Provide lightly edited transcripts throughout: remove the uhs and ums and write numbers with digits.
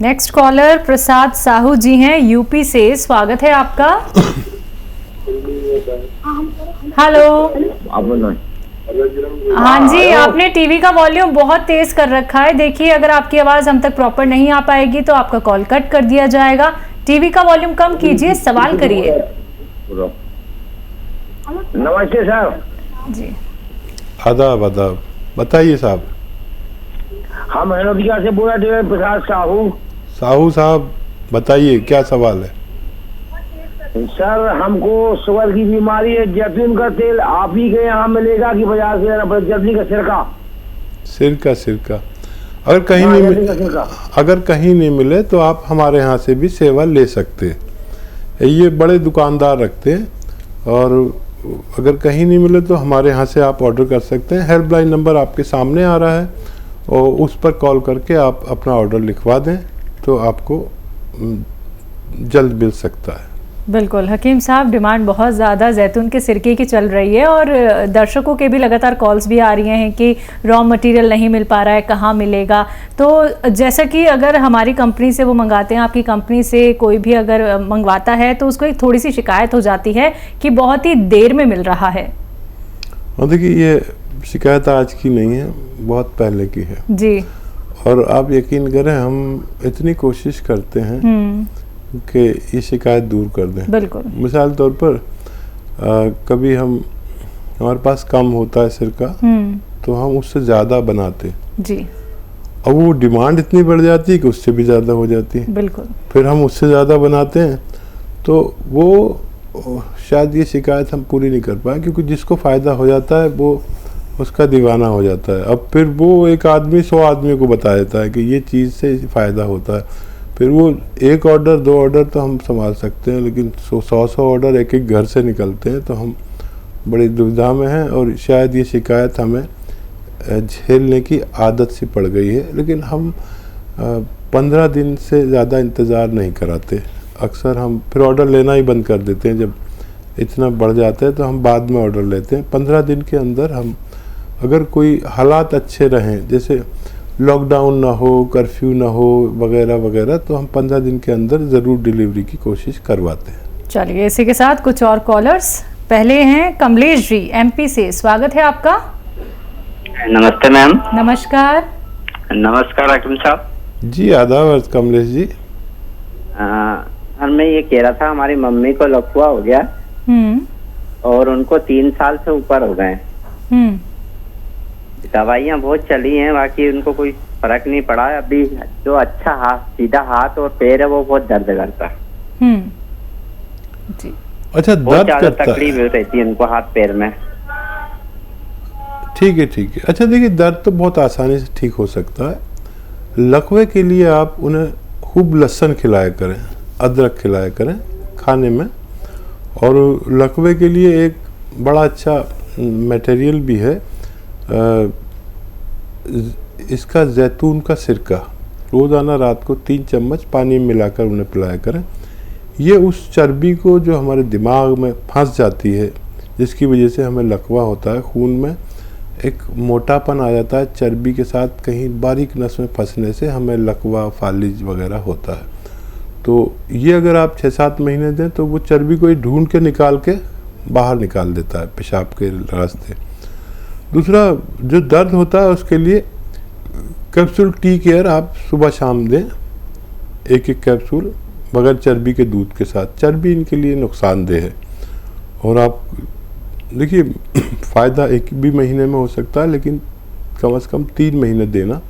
Next collar Prasad Sahu जी हैं UP से, स्वागत है आपका। हेलो। हाँ जी, आपने टीवी का वॉल्यूम बहुत तेज कर रखा है। देखिए, अगर आपकी आवाज हम तक प्रॉपर नहीं आ पाएगी तो आपका कॉल कट कर दिया जाएगा। टीवी का वॉल्यूम कम कीजिए, सवाल करिए। नमस्ते सर जी। आदाब आदाब, बताइए साहब। हम हनोदिया से बोल रहे थे, प्रसाद साहू। साहू साहब बताइए, क्या सवाल है? सर, हमको शुगर की बीमारी है। जैतून का तेल आप ही के यहाँ मिलेगा कि बाजार से लेना पड़ेगा? जैतून का सिरका अगर कहीं नहीं अगर कहीं नहीं मिले तो आप हमारे यहाँ से भी सेवा ले सकते हैं। ये बड़े दुकानदार रखते हैं, और अगर कहीं नहीं मिले तो हमारे यहाँ से आप ऑर्डर कर सकते हैं। हेल्पलाइन नंबर आपके सामने आ रहा है, और उस पर कॉल करके आप अपना ऑर्डर लिखवा दें तो आपको जल्द मिल सकता है। बिल्कुल हकीम साहब, डिमांड बहुत ज़्यादा जैतून के सिरके की चल रही है, और दर्शकों के भी लगातार कॉल्स भी आ रही हैं कि रॉ मटेरियल नहीं मिल पा रहा है, कहाँ मिलेगा। तो जैसा कि अगर हमारी कंपनी से वो मंगाते हैं, आपकी कंपनी से कोई भी अगर मंगवाता है तो उसको एक थोड़ी सी शिकायत हो जाती है कि बहुत ही देर में मिल रहा है। और देखिए, ये शिकायत आज की नहीं है, बहुत पहले की है जी। और आप यकीन करें, हम इतनी कोशिश करते हैं कि ये शिकायत दूर कर दें। बिल्कुल। मिसाल तौर पर कभी हमारे पास कम होता है सिरका, तो हम उससे ज़्यादा बनाते जी। अब वो डिमांड इतनी बढ़ जाती है कि उससे भी ज़्यादा हो जाती है। बिल्कुल। फिर हम उससे ज़्यादा बनाते हैं, तो वो शायद ये शिकायत हम पूरी नहीं कर पाए, क्योंकि जिसको फ़ायदा हो जाता है वो उसका दीवाना हो जाता है। अब फिर वो एक आदमी 100 आदमी को बता देता है कि ये चीज़ से फ़ायदा होता है। फिर वो एक ऑर्डर 2 ऑर्डर तो हम संभाल सकते हैं, लेकिन 100 ऑर्डर एक एक घर से निकलते हैं, तो हम बड़ी दुविधा में हैं। और शायद ये शिकायत हमें झेलने की आदत सी पड़ गई है। लेकिन हम 15 दिन से ज़्यादा इंतज़ार नहीं कराते। अक्सर हम फिर ऑर्डर लेना ही बंद कर देते हैं। जब इतना बढ़ जाता है तो हम बाद में ऑर्डर लेते हैं। 15 दिन के अंदर हम, अगर कोई हालात अच्छे रहें, जैसे लॉकडाउन ना हो, कर्फ्यू ना हो, वगैरह वगैरह, तो हम 15 दिन के अंदर ज़रूर डिलीवरी की कोशिश करवाते हैं। चलिए, इसी के साथ कुछ और कॉलर्स। पहले हैं कमलेश जी एमपी से, स्वागत है आपका। नमस्ते मैम। नमस्कार। नमस्कार हकीम साहब जी। आदाब कमलेश जी। मैं ये कह रहा था, हमारी मम्मी को लकवा हो गया और उनको 3 साल से ऊपर हो गए। दवाइयाँ बहुत चली हैं, बाकी उनको कोई फर्क नहीं पड़ा। अभी जो अच्छा सीधा हाथ और पैर है वो बहुत दर्द करता है। जी। अच्छा, दर्द करता है, तकलीफ रहती है उनको हाथ पैर में। ठीक है। अच्छा देखिए, दर्द तो बहुत आसानी से ठीक हो सकता है। लकवे के लिए आप उन्हें खूब लहसुन खिलाया करें, अदरक खिलाया करें खाने में। और लकवे के लिए एक बड़ा अच्छा मटेरियल भी है, इसका जैतून का सिरका। रोज़ाना रात को 3 चम्मच पानी में मिलाकर उन्हें पिलाया करें। ये उस चर्बी को जो हमारे दिमाग में फंस जाती है, जिसकी वजह से हमें लकवा होता है, खून में एक मोटापन आ जाता है, चर्बी के साथ कहीं बारीक नस में फंसने से हमें लकवा, फालिज वगैरह होता है। तो ये अगर आप 6-7 महीने दें तो वो चर्बी को ढूंढ के निकाल के बाहर निकाल देता है पेशाब के रास्ते। दूसरा, जो दर्द होता है उसके लिए कैप्सूल टी केयर आप सुबह शाम दें, एक कैप्सूल बगैर चर्बी के दूध के साथ। चर्बी इनके लिए नुकसानदेह है। और आप देखिए, फ़ायदा एक भी महीने में हो सकता है, लेकिन कम से कम 3 महीने देना,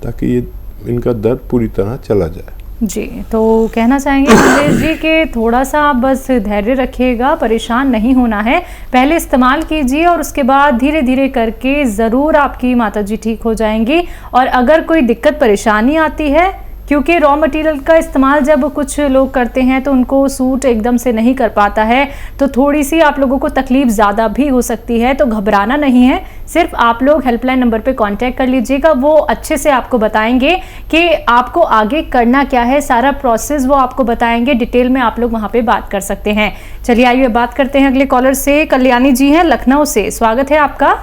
ताकि ये इनका दर्द पूरी तरह चला जाए। जी, तो कहना चाहेंगे कमलेश जी कि थोड़ा सा आप बस धैर्य रखिएगा, परेशान नहीं होना है। पहले इस्तेमाल कीजिए और उसके बाद धीरे धीरे करके ज़रूर आपकी माताजी ठीक हो जाएंगी। और अगर कोई दिक्कत परेशानी आती है, क्योंकि रॉ मटेरियल का इस्तेमाल जब कुछ लोग करते हैं तो उनको सूट एकदम से नहीं कर पाता है, तो थोड़ी सी आप लोगों को तकलीफ ज़्यादा भी हो सकती है। तो घबराना नहीं है, सिर्फ आप लोग हेल्पलाइन नंबर पे कांटेक्ट कर लीजिएगा। वो अच्छे से आपको बताएंगे कि आपको आगे करना क्या है, सारा प्रोसेस वो आपको बताएंगे। डिटेल में आप लोग वहाँ पे बात कर सकते हैं। चलिए आइए बात करते हैं अगले कॉलर से। कल्याणी जी हैं लखनऊ से, स्वागत है आपका।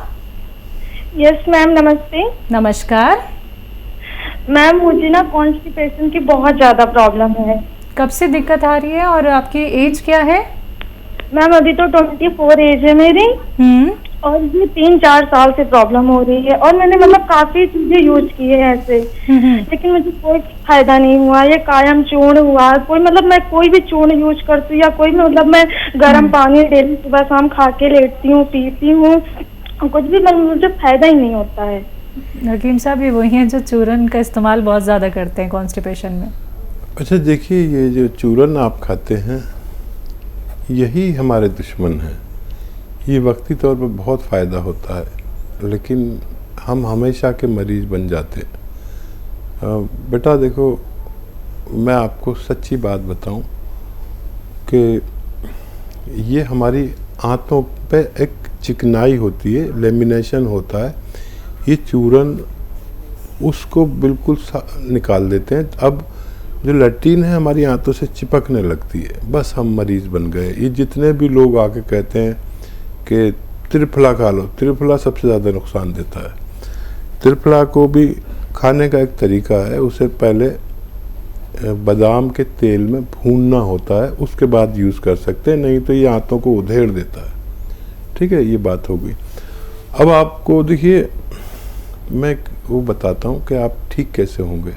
यस मैम, नमस्ते। नमस्कार। मैम मुझे ना कॉन्स्टिपेशन की बहुत ज्यादा प्रॉब्लम है। कब से दिक्कत आ रही है और आपकी एज क्या है? मैम अभी तो 24 एज है मेरी और ये 3-4 साल से प्रॉब्लम हो रही है और मैंने मतलब काफी चीजें यूज की है ऐसे, लेकिन मुझे कोई फायदा नहीं हुआ। ये कायम चूर्ण हुआ, कोई मतलब मैं कोई भी चूर्ण यूज करती हूँ या कोई मतलब मैं गर्म पानी डेली सुबह शाम खा के लेटती हूँ, पीती हूँ, कुछ भी मतलब मुझे फायदा ही नहीं होता है। हकीम साहब ये वही हैं जो चूरन का इस्तेमाल बहुत ज़्यादा करते हैं कॉन्स्टिपेशन में। अच्छा देखिए, ये जो चूरन आप खाते हैं यही हमारे दुश्मन हैं। ये वक्ती तौर पर बहुत फ़ायदा होता है लेकिन हम हमेशा के मरीज़ बन जाते हैं। बेटा देखो, मैं आपको सच्ची बात बताऊं कि ये हमारी आंतों पे एक चिकनाई होती है, लेमिनेशन होता है, ये चूरन उसको बिल्कुल निकाल देते हैं। अब जो लैट्रिन है हमारी आंतों से चिपकने लगती है, बस हम मरीज़ बन गए। ये जितने भी लोग आके कहते हैं कि त्रिफला खा लो, त्रिफला सबसे ज़्यादा नुकसान देता है। त्रिफला को भी खाने का एक तरीका है, उसे पहले बादाम के तेल में भूनना होता है, उसके बाद यूज़ कर सकते हैं, नहीं तो ये आंतों को उधेड़ देता है। ठीक है, ये बात हो गई। अब आपको देखिए मैं वो बताता हूँ कि आप ठीक कैसे होंगे।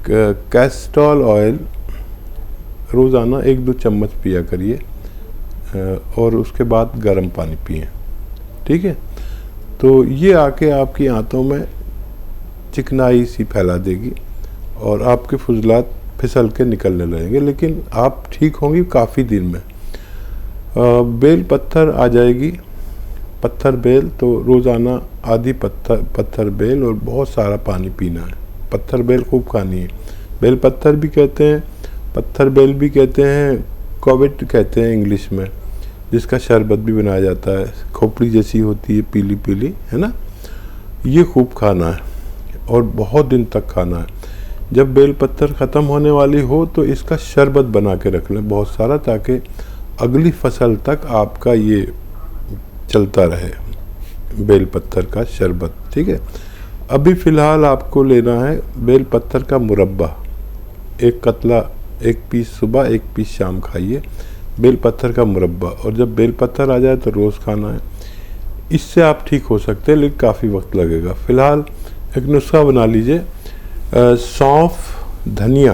कैस्ट्रॉल ऑयल रोज़ाना 1-2 चम्मच पिया करिए और उसके बाद गर्म पानी पिए। ठीक है, तो ये आके आपकी आंतों में चिकनाई सी फैला देगी और आपके फुजलात फिसल के निकलने लगेंगे, लेकिन आप ठीक होंगी काफ़ी दिन में। बेल पत्थर आ जाएगी, पत्थर बेल, तो रोज़ाना आधी पत्थर बेल और बहुत सारा पानी पीना है। पत्थर बेल खूब खानी है। बेल पत्थर भी कहते हैं, पत्थर बेल भी कहते हैं, कोविट कहते हैं इंग्लिश में, जिसका शरबत भी बनाया जाता है, खोपड़ी जैसी होती है, पीली पीली, है ना। ये खूब खाना है और बहुत दिन तक खाना है। जब बेल पत्थर ख़त्म होने वाली हो तो इसका शरबत बना के रख लें बहुत सारा, ताकि अगली फसल तक आपका ये चलता रहे, बेल पत्थर का शरबत। ठीक है, अभी फ़िलहाल आपको लेना है बेल पत्थर का मुरब्बा, एक कतला, 1 पीस सुबह 1 पीस शाम खाइए, बेल पत्थर का मुरब्बा। और जब बेल पत्थर आ जाए तो रोज़ खाना है। इससे आप ठीक हो सकते हैं, लेकिन काफ़ी वक्त लगेगा। फ़िलहाल एक नुस्खा बना लीजिए, सौंफ धनिया,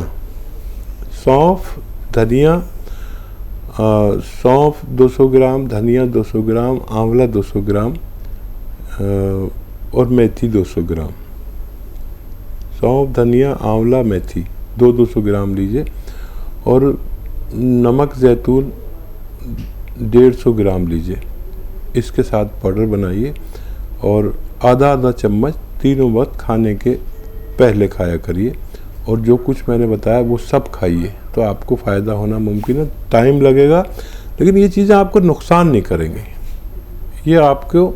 सौंफ 200 ग्राम, धनिया 200 ग्राम, आंवला 200 ग्राम और मेथी 200 ग्राम। सौंफ, धनिया, आंवला, मेथी 200 ग्राम लीजिए और नमक जैतून 150 ग्राम लीजिए। इसके साथ पाउडर बनाइए और आधा चम्मच तीनों वक्त खाने के पहले खाया करिए और जो कुछ मैंने बताया वो सब खाइए, तो आपको फ़ायदा होना मुमकिन है। टाइम लगेगा लेकिन ये चीज़ें आपको नुकसान नहीं करेंगी। ये आपको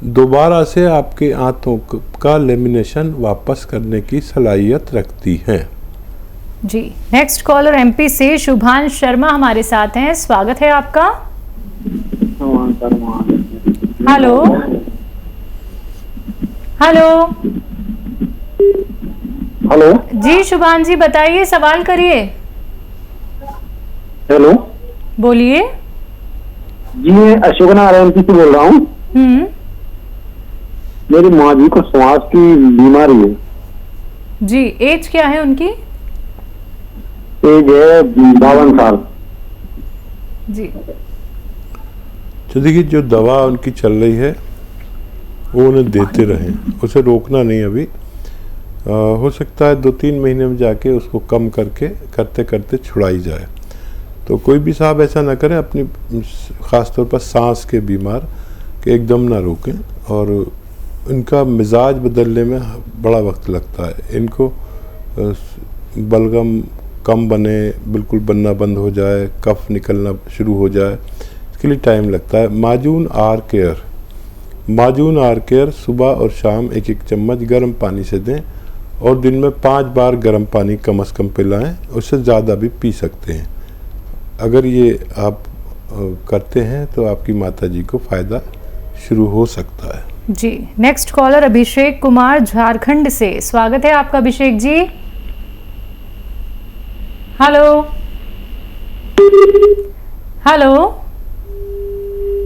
दोबारा से आपके आंतों का लेमिनेशन वापस करने की सलाहियत रखती हैं। जी, नेक्स्ट कॉलर एमपी से शुभांश शर्मा हमारे साथ हैं, स्वागत है आपका। हेलो हेलो हेलो जी, शुभांश जी बताइए, सवाल करिए। हेलो बोलिए जी, मैं अशोक नारायण से बोल रहा हूँ। मेरी माँ जी को श्वास की बीमारी है जी। एज क्या है उनकी? एज है 52 साल जी। तो देखिए, जो दवा उनकी चल रही है वो उन्हें देते रहें, उसे रोकना नहीं। अभी हो सकता है 2-3 महीने में जाके उसको कम करके करते करते छुड़ाई जाए। तो कोई भी साहब ऐसा ना करें, अपनी ख़ासतौर पर सांस के बीमार के एकदम ना रोकें। और इनका मिजाज बदलने में बड़ा वक्त लगता है। इनको बलगम कम बने, बिल्कुल बनना बंद हो जाए, कफ निकलना शुरू हो जाए, इसके लिए टाइम लगता है। माजून आर केयर सुबह और शाम 1-1 चम्मच गर्म पानी से दें और दिन में 5 बार गर्म पानी कम से कम पिलाएं, उससे ज़्यादा भी पी सकते हैं। अगर ये आप करते हैं तो आपकी माताजी को फ़ायदा शुरू हो सकता है। जी, नेक्स्ट कॉलर अभिषेक कुमार झारखंड से। स्वागत है आपका अभिषेक जी। Hello hello.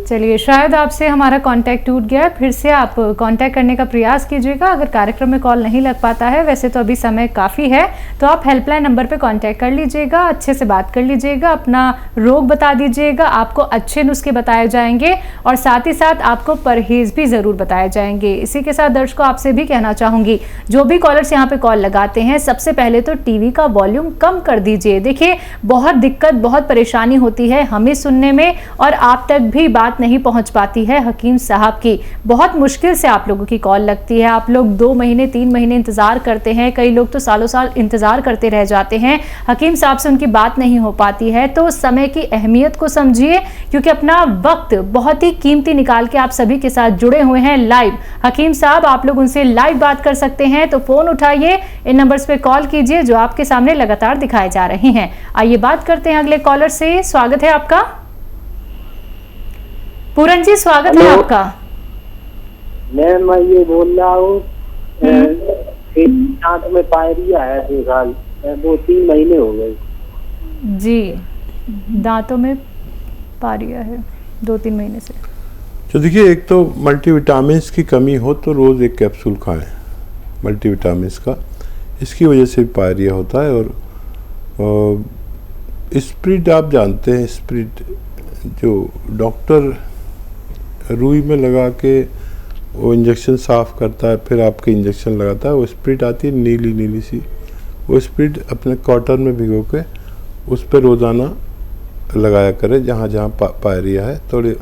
चलिए, शायद आपसे हमारा कांटेक्ट टूट गया। फिर से आप कांटेक्ट करने का प्रयास कीजिएगा अगर कार्यक्रम में कॉल नहीं लग पाता है। वैसे तो अभी समय काफ़ी है, तो आप हेल्पलाइन नंबर पे कांटेक्ट कर लीजिएगा, अच्छे से बात कर लीजिएगा, अपना रोग बता दीजिएगा, आपको अच्छे नुस्खे बताए जाएंगे और साथ ही साथ आपको परहेज भी ज़रूर बताए जाएंगे। इसी के साथ दर्शकों आपसे भी कहना चाहूँगी, जो भी कॉलर्स यहाँ पे कॉल लगाते हैं, सबसे पहले तो टीवी का वॉल्यूम कम कर दीजिए। देखिए, बहुत दिक्कत, बहुत परेशानी होती है हमें सुनने में और आप तक भी बात नहीं पहुंच पाती है हकीम साहब की। बहुत मुश्किल से आप लोगों की कॉल लगती है। आप लोग 2 महीने 3 महीने इंतजार करते हैं, कई लोग तो सालों साल इंतजार करते रह जाते हैं। हकीम साहब से उनकी बात नहीं हो पाती है। तो समय की अहमियत को समझिए, क्योंकि अपना वक्त बहुत ही कीमती निकाल के आप सभी के साथ जुड़े हुए हैं लाइव। हकीम साहब, आप लोग उनसे लाइव बात कर सकते हैं, तो फोन उठाइए, इन नंबर्स पे कॉल कीजिए जो आपके सामने लगातार दिखाए जा रहे हैं। आइए बात करते हैं अगले कॉलर से। स्वागत है आपका पूरन जी, स्वागत है आपका। मैं ये बोल रहा हूँ, दांत में पायरिया है, 2-3 महीने हो गए जी। दांतों में पायरिया है 2-3 महीने से। तो देखिए, एक तो मल्टीविटामिन की कमी हो तो रोज़ एक कैप्सूल खाएं मल्टीविटामिन का, इसकी वजह से पायरिया होता है। और स्प्रिट आप जानते हैं, स्प्रिट जो डॉक्टर रुई में लगा के वो इंजेक्शन साफ़ करता है, फिर आपके इंजेक्शन लगाता है, वो स्प्रिट आती है नीली नीली सी, वो स्प्रिट अपने कॉटन में भिगो के उस पर रोज़ाना लगाया करें जहाँ जहाँ पायरिया है। थोड़े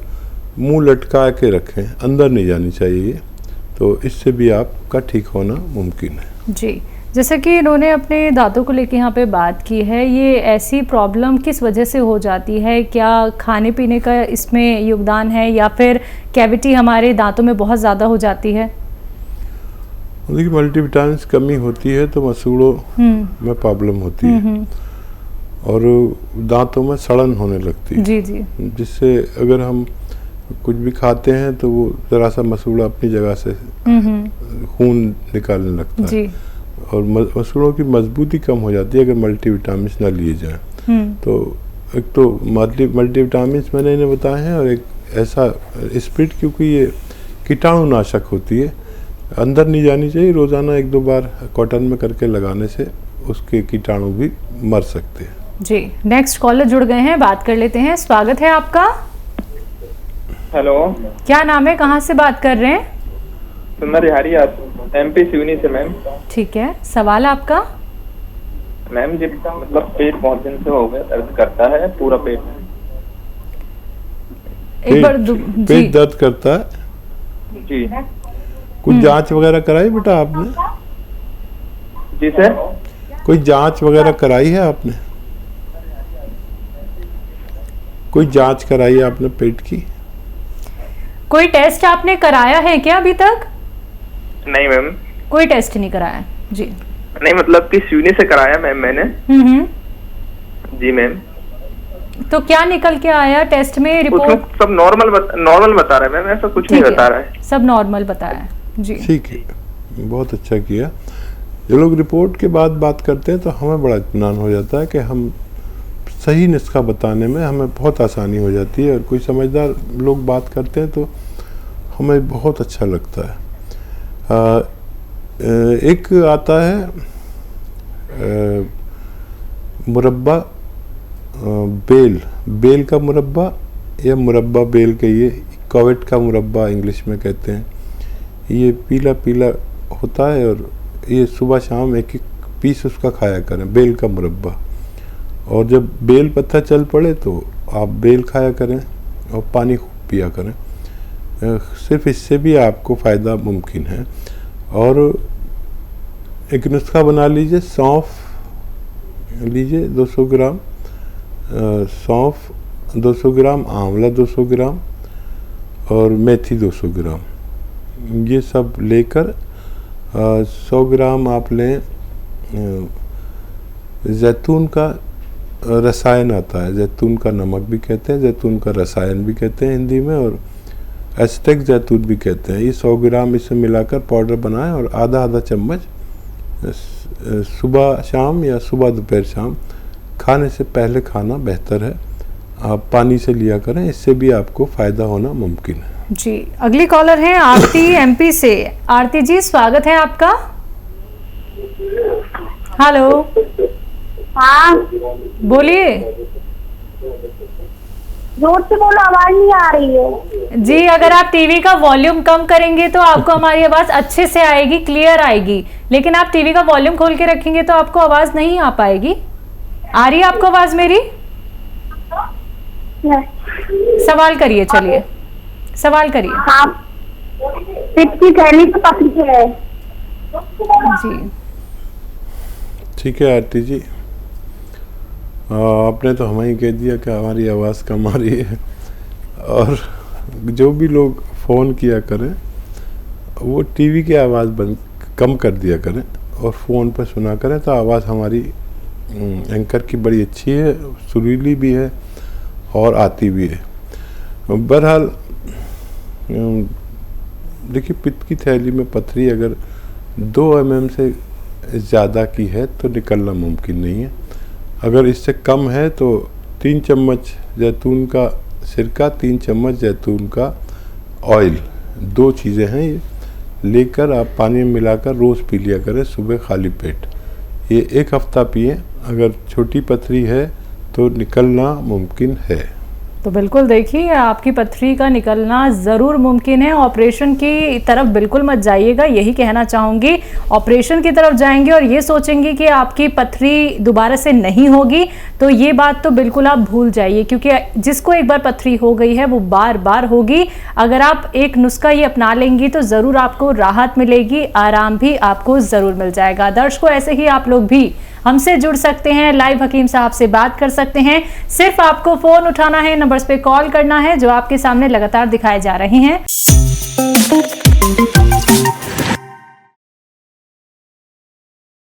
मुंह लटका के रखें, अंदर नहीं जानी चाहिए, तो इससे भी आपका ठीक होना मुमकिन है। जी, जैसे कि इन्होंने अपने दांतों को लेकर यहाँ पे बात की है, ये ऐसी प्रॉब्लम किस वजह से हो जाती है? क्या खाने पीने का इसमें योगदान है या फिर कैविटी हमारे दांतों में बहुत ज़्यादा हो जाती है? देखिए, मल्टीविटामिन कमी होती है तो मसूड़ों में प्रॉब्लम होती है और दांतों में सड़न होने लगती है। जी जी। जिससे अगर हम कुछ भी खाते हैं तो वो ज़रा सा मसूड़ा अपनी जगह से खून निकालने लगता है जी। और मसूड़ों की मजबूती कम हो जाती है अगर मल्टीविटामिन ना लिए जाएं। तो एक तो मल्टीविटामिन मैंने इन्हें बताए हैं, और एक ऐसा स्प्रिट, क्योंकि ये कीटाणुनाशक होती है, अंदर नहीं जानी चाहिए। रोज़ाना 1-2 बार कॉटन में करके लगाने से उसके कीटाणु भी मर सकते हैं। जी, नेक्स्ट कॉलर जुड़ गए हैं, बात कर लेते हैं। स्वागत है आपका। हेलो, क्या नाम है, कहाँ से बात कर रहे हैं? सुंदर बिहारी, MP सिवनी से मैम। ठीक है, सवाल आपका। मैम जी, मतलब पेट बहुत दिन से हो गया, दर्द करता है पूरा पेट। एक बार पेट दर्द करता है जी। कुछ जांच वगैरह कराई बेटा आपने? जी सर। कोई जांच वगैरह कराई है आपने? कोई जांच कराई है आपने पेट की? कोई टेस्ट आपने कराया है क्या अभी तक? नहीं मैम, कोई टेस्ट नहीं कराया जी। नहीं, मतलब कि सिवनी से कराया मैम मैंने। जी मैम। तो क्या निकल के आया टेस्ट में, रिपोर्ट? सब नॉर्मल बता रहा है मैम, ऐसा कुछ नहीं बता रहा है। सब नॉर्मल बताया है जी। ठीक है, बहुत अच्छा किया। जो लोग रिपोर्ट के बाद बात करते हैं तो हमें बड़ा इत्मीनान हो जाता है कि हम सही नुस्खा बताने में हमें बहुत आसानी हो जाती है, और कोई समझदार लोग बात करते हैं तो हमें बहुत अच्छा लगता है। एक आता है मुरब्बा बेल का मुरब्बा, या मुरब्बा बेल के, ये कोविड का मुरब्बा इंग्लिश में कहते हैं। ये पीला पीला होता है और ये सुबह शाम एक पीस उसका खाया करें, बेल का मुरब्बा। और जब बेल पत्ता चल पड़े तो आप बेल खाया करें और पानी खूब पिया करें, सिर्फ इससे भी आपको फ़ायदा मुमकिन है। और एक नुस्खा बना लीजिए, सौंफ लीजिए 200 ग्राम, सौंफ 200 ग्राम, आंवला 200 ग्राम और मेथी 200 ग्राम, ये सब लेकर 100 ग्राम आप लें जैतून का रसायन आता है, जैतून का नमक भी कहते हैं, जैतून का रसायन भी कहते हैं हिंदी में, और एस्टेक जैतून भी कहते हैं। ये 100 ग्राम इसमें मिलाकर पाउडर बनाएं और आधा आधा चम्मच सुबह शाम या सुबह दोपहर शाम खाने से पहले खाना बेहतर है। आप पानी से लिया करें, इससे भी आपको फ़ायदा होना मुमकिन है। जी, अगली कॉलर हैं आरती एमपी से। आरती जी, स्वागत है आपका। हेलो। हाँ बोलिए। जोर से बोलो, आवाज नहीं आ रही है। जी, अगर आप टीवी का वॉल्यूम कम करेंगे तो आपको हमारी आवाज अच्छे से आएगी, क्लियर आएगी। लेकिन आप टीवी का वॉल्यूम खोल के रखेंगे तो आपको आवाज नहीं आ पाएगी। आ रही है आपको आवाज मेरी? सवाल करिए, चलिए सवाल करिए। हाँ, पित्त की थैली तो पतली है। जी ठीक है आरती जी, आपने तो हमें ही कह दिया कि हमारी आवाज़ कम आ रही है। और जो भी लोग फ़ोन किया करें वो टीवी की आवाज़ बंद कम कर दिया करें और फ़ोन पर सुना करें, तो आवाज़ हमारी एंकर की बड़ी अच्छी है, सुरीली भी है और आती भी है। बहरहाल देखिए, पित्त की थैली में पथरी अगर 2 mm से ज़्यादा की है तो निकलना मुमकिन नहीं है। अगर इससे कम है तो 3 चम्मच जैतून का सिरका, 3 चम्मच जैतून का ऑयल, 2 चीज़ें हैं ये, लेकर आप पानी में मिलाकर रोज़ पी लिया करें सुबह खाली पेट। ये 1 हफ्ता पिए। अगर छोटी पथरी है तो निकलना मुमकिन है। तो बिल्कुल देखिए, आपकी पथरी का निकलना ज़रूर मुमकिन है। ऑपरेशन की तरफ बिल्कुल मत जाइएगा, यही कहना चाहूँगी। ऑपरेशन की तरफ जाएंगे और ये सोचेंगे कि आपकी पथरी दोबारा से नहीं होगी, तो ये बात तो बिल्कुल आप भूल जाइए, क्योंकि जिसको एक बार पथरी हो गई है वो बार बार होगी। अगर आप एक नुस्खा ये अपना लेंगी तो ज़रूर आपको राहत मिलेगी, आराम भी आपको ज़रूर मिल जाएगा। दर्शकों, ऐसे ही आप लोग भी हमसे जुड़ सकते हैं, लाइव हकीम साहब से बात कर सकते हैं। सिर्फ आपको फ़ोन उठाना है, नंबर्स पे कॉल करना है जो आपके सामने लगातार दिखाए जा रहे हैं।